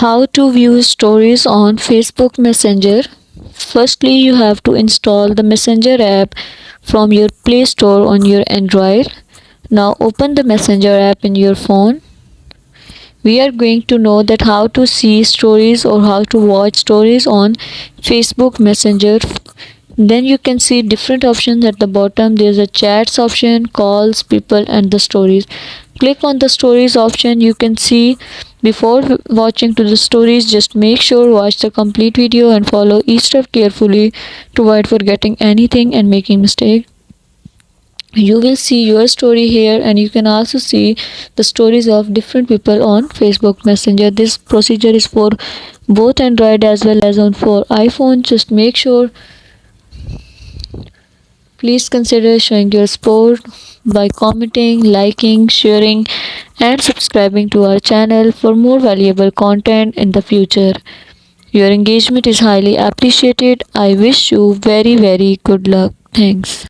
How to view stories on Facebook Messenger. Firstly, you have to install the Messenger app from your Play Store on your Android. Now open the Messenger app in your phone. We are going to know that how to see stories or how to watch stories on Facebook Messenger. Then you can see different options at the bottom. There's a chats option, calls, people, and the stories. Click on the stories option. You can see before watching to the stories, just make sure watch the complete video and follow each step carefully to avoid forgetting anything and making mistake. You will see your story here, and you can also see the stories of different people on Facebook Messenger. This procedure is for both Android as well as on for iPhone. Just make sure, please consider showing your support by commenting, liking, sharing, and subscribing to our channel for more valuable content in the future. Your engagement is highly appreciated. I wish you very good luck. Thanks.